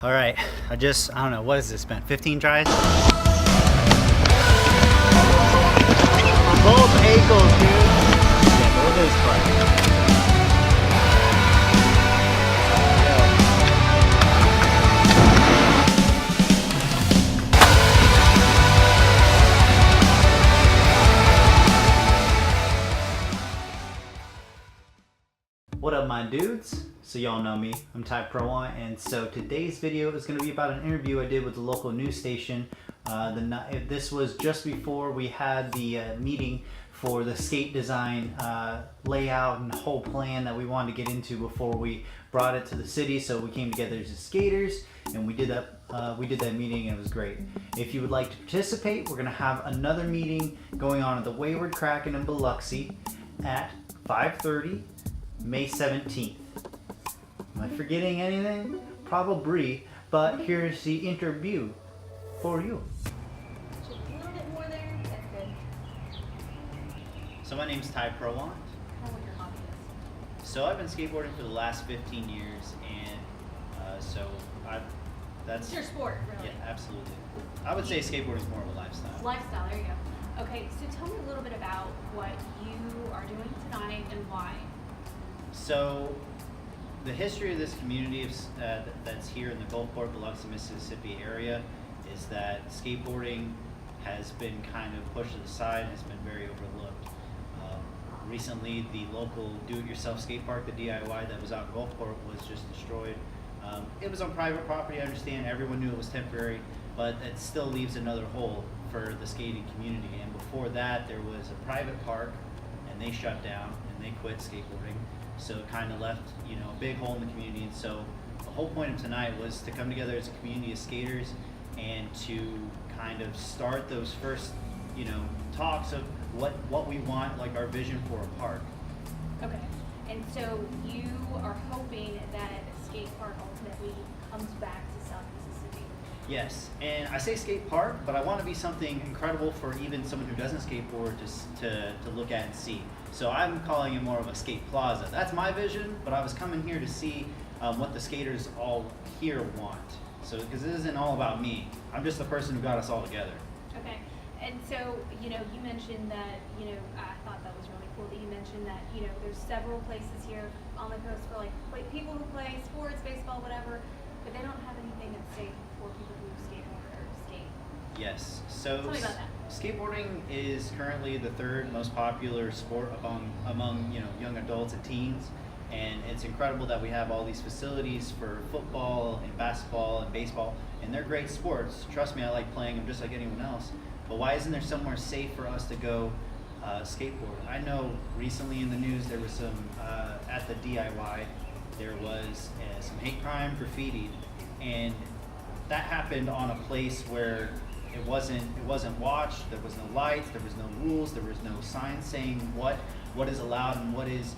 All right, I don't know, what has this been, 15 tries? Both ankles, dude. Yeah, but look at this part. What up, my dudes? So y'all know me, I'm Prowant, and so today's video is going to be about an interview I did with the local news station. This was just before we had the meeting for the skate design layout and whole plan that we wanted to get into before we brought it to the city. So we came together as skaters and we did that meeting, and it was great. If you would like to participate, we're going to have another meeting going on at the Wayward Kraken in Biloxi at 5:30 May 17th. Am I forgetting anything? Probably, but here's the interview for you. Just a little bit more there. That's good. So my name's Prowant. Tell me what your hobby is. So I've been skateboarding for the last 15 years, and that's It's your sport, really. Yeah, absolutely. I would say skateboarding is more of a lifestyle. Lifestyle, there you go. Okay, so tell me a little bit about what you are doing tonight and why. So the history of this community that's here in the Gulfport, Biloxi, Mississippi area is that skateboarding has been kind of pushed to the side, has been very overlooked. Recently, the local do-it-yourself skate park, the DIY that was out in Gulfport, was just destroyed. It was on private property, I understand, everyone knew it was temporary, but it still leaves another hole for the skating community. And before that, there was a private park, and they shut down, and they quit skateboarding. So it kind of left, a big hole in the community. And so the whole point of tonight was to come together as a community of skaters and to kind of start those first, talks of what we want, like our vision for a park. Okay, and so you are hoping that skate park ultimately comes back to South Mississippi. Yes, and I say skate park, but I want to be something incredible for even someone who doesn't skateboard to look at and see. So I'm calling it more of a skate plaza. That's my vision, but I was coming here to see what the skaters all here want. So, because it isn't all about me. I'm just the person who got us all together. Okay, and so, you mentioned that, I thought that was really cool that you mentioned that, there's several places here on the coast for people who play sports, baseball, whatever, but they don't have anything that's safe for people who skateboard or skate. Yes, so Tell me about that. Skateboarding is currently the third most popular sport among young adults and teens, and it's incredible that we have all these facilities for football and basketball and baseball, and they're great sports. Trust me, I like playing them just like anyone else. But why isn't there somewhere safe for us to go skateboard? I know recently in the news there was some at the DIY there was some hate crime graffitied, and that happened on a place where it wasn't watched. There was no lights, there was no rules, there was no signs saying what is allowed and what is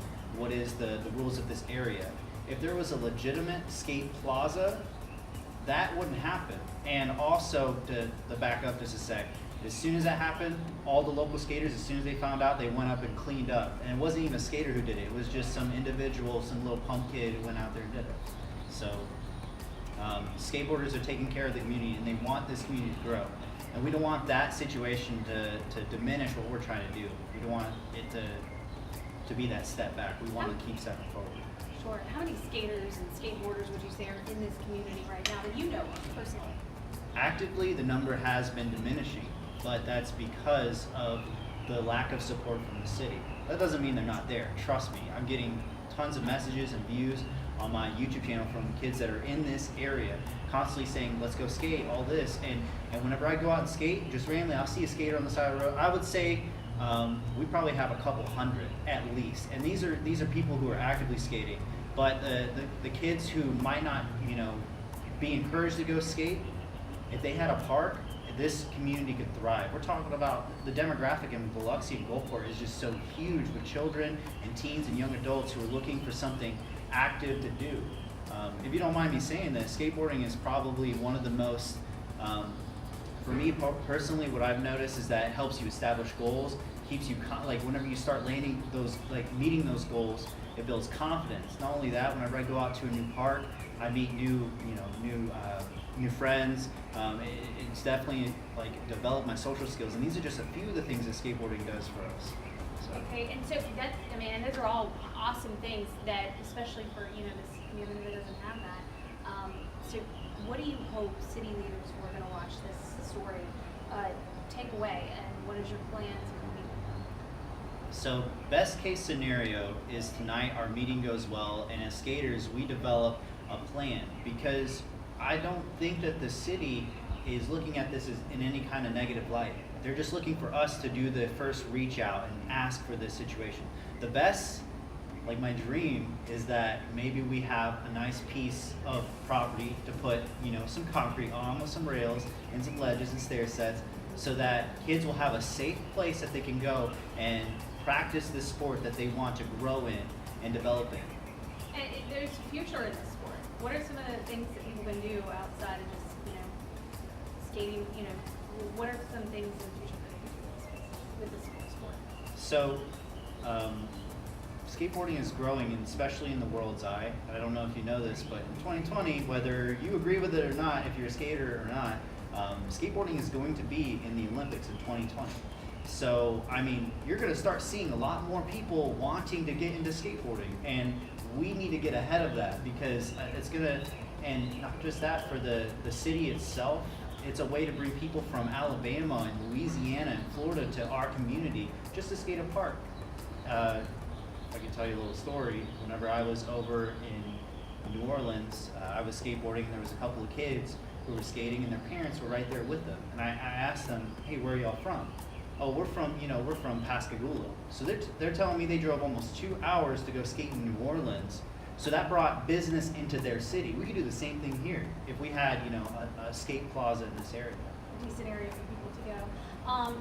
the rules of this area. If there was a legitimate skate plaza, that wouldn't happen. And also, to back up just a sec, as soon as that happened, all the local skaters, as soon as they found out, they went up and cleaned up. And it wasn't even a skater who did it. It was just some individual, some little punk kid who went out there and did it. So skateboarders are taking care of the community, and they want this community to grow. And we don't want that situation to diminish what we're trying to do. We don't want it to be that step back. We want to keep stepping forward. Sure. How many skaters and skateboarders would you say are in this community right now that you know of personally? Actively, the number has been diminishing, but that's because of the lack of support from the city. That doesn't mean they're not there. Trust me, I'm getting tons of messages and views on my YouTube channel from kids that are in this area, constantly saying, let's go skate, all this. And whenever I go out and skate, just randomly, I'll see a skater on the side of the road. I would say we probably have a couple hundred at least. And these are people who are actively skating. But the kids who might not, be encouraged to go skate, if they had a park, this community could thrive. We're talking about the demographic in Biloxi and Gulfport is just so huge with children and teens and young adults who are looking for something active to do. If you don't mind me saying that, skateboarding is probably one of the most, for me personally, what I've noticed is that it helps you establish goals keeps you like whenever you start landing those, like meeting those goals, it builds confidence. Not only that, whenever I go out to a new park, I meet new friends. It's definitely like develop my social skills, and these are just a few of the things that skateboarding does for us. So. Okay, and so that, I mean, and those are all awesome things that, especially for this community that doesn't have that. So, what do you hope city leaders who are going to watch this story take away, and what is your plans for meeting them? So, best case scenario is tonight our meeting goes well, and as skaters we develop a plan, because I don't think that the city is looking at this as in any kind of negative light. They're just looking for us to do the first reach out and ask for this situation. The best, like my dream, is that maybe we have a nice piece of property to put, some concrete on with some rails and some ledges and stair sets, so that kids will have a safe place that they can go and practice this sport that they want to grow in and develop in. And there's future in this sport. What are some of the things that people can do outside of just, skating? What are some things in the future that they can do with this sport? So, skateboarding is growing, and especially in the world's eye. I don't know if you know this, but in 2020, whether you agree with it or not, if you're a skater or not, skateboarding is going to be in the Olympics in 2020. So, I mean, you're going to start seeing a lot more people wanting to get into skateboarding, and we need to get ahead of that, because it's going to, and not just that, for the city itself, it's a way to bring people from Alabama and Louisiana and Florida to our community just to skate a park. I can tell you a little story. Whenever I was over in New Orleans, I was skateboarding, and there was a couple of kids who were skating, and their parents were right there with them. And I asked them, "Hey, where are y'all from?" "Oh, we're from Pascagoula." So they're telling me they drove almost 2 hours to go skate in New Orleans. So that brought business into their city. We could do the same thing here if we had, a skate plaza in this area. A decent area for people to go.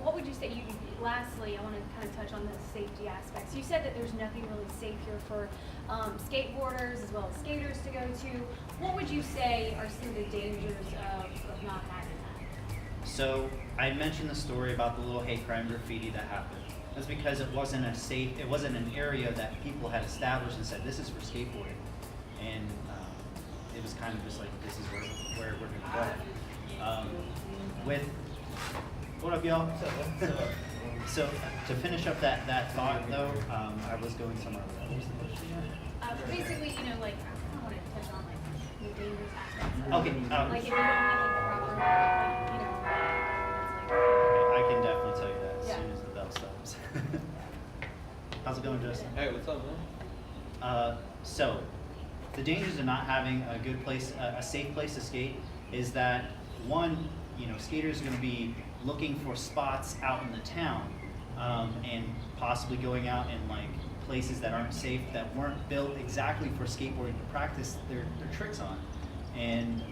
What would you say? Lastly, I want to kind of touch on the safety aspects. You said that there's nothing really safe here for skateboarders as well as skaters to go to. What would you say are some of the dangers of not having that? So I mentioned the story about the little hate crime graffiti that happened. That's because it wasn't an area that people had established and said, this is for skateboarding. And it was kind of just like, this is where we're going to go. What up, y'all? So to finish up that thought, though, I was going somewhere with that. What was the question again? Basically, I kind of want to touch on the dangerous aspects. Okay. Like if you don't have like the proper, Okay, I can definitely tell you that as soon as the bell stops. How's it going, Justin? Hey, what's up, man? So, the dangers of not having a good place, a safe place to skate, is that one, skaters are going to be looking for spots out in the town, and possibly going out in like places that aren't safe, that weren't built exactly for skateboarding to practice their tricks on. And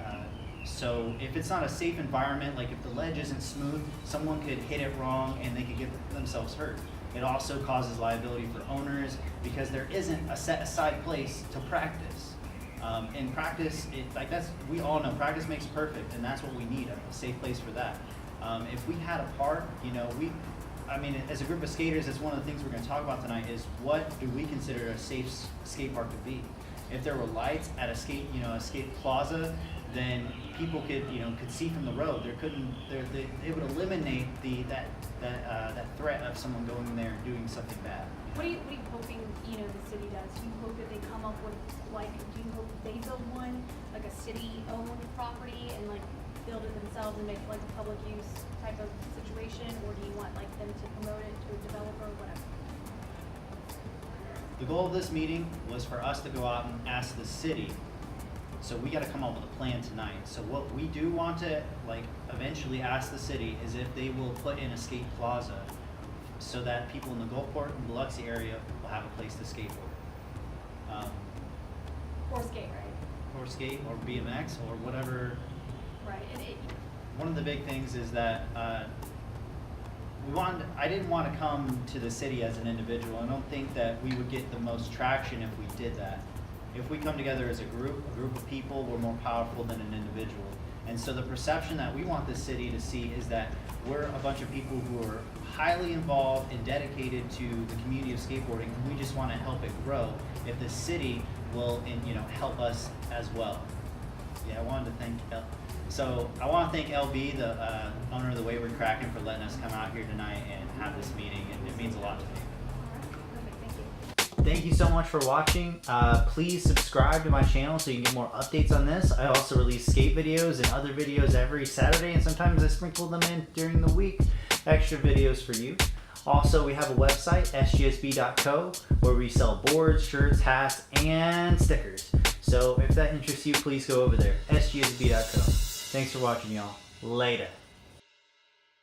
so if it's not a safe environment, like if the ledge isn't smooth, someone could hit it wrong and they could get themselves hurt. It also causes liability for owners because there isn't a set aside place to practice. In practice, we all know practice makes perfect, and that's what we need, a safe place for that. If we had a park, as a group of skaters, it's one of the things we're going to talk about tonight is what do we consider a safe skate park to be. If there were lights at a skate plaza, then people could see from the road. It would eliminate that threat of someone going there and doing something bad. What are you hoping the city does? Do you hope that they come up with do you hope they build one, like a city-owned property, and build it themselves and make it like a public use type of situation, or do you want them to promote it to a developer or whatever? The goal of this meeting was for us to go out and ask the city. So we got to come up with a plan tonight. So what we do want to eventually ask the city is if they will put in a skate plaza so that people in the Gulfport and Biloxi area will have a place to skateboard. Or skate, right? Or skate, or BMX, or whatever. Right. One of the big things is that I didn't want to come to the city as an individual. I don't think that we would get the most traction if we did that. if we come together as a group of people, we're more powerful than an individual. And so the perception that we want this city to see is that we're a bunch of people who are highly involved and dedicated to the community of skateboarding, and we just want to help it grow. If the city will, help us as well. Yeah, I wanted to thank LB, the owner of the Wayward Kraken, for letting us come out here tonight and have this meeting, and it means a lot to me. Thank you so much for watching. Please subscribe to my channel so you can get more updates on this. I also release skate videos and other videos every Saturday, and sometimes I sprinkle them in during the week. Extra videos for you. Also, we have a website, sgsb.co, where we sell boards, shirts, hats, and stickers. So if that interests you, please go over there, sgsb.co. Thanks for watching, y'all. Later.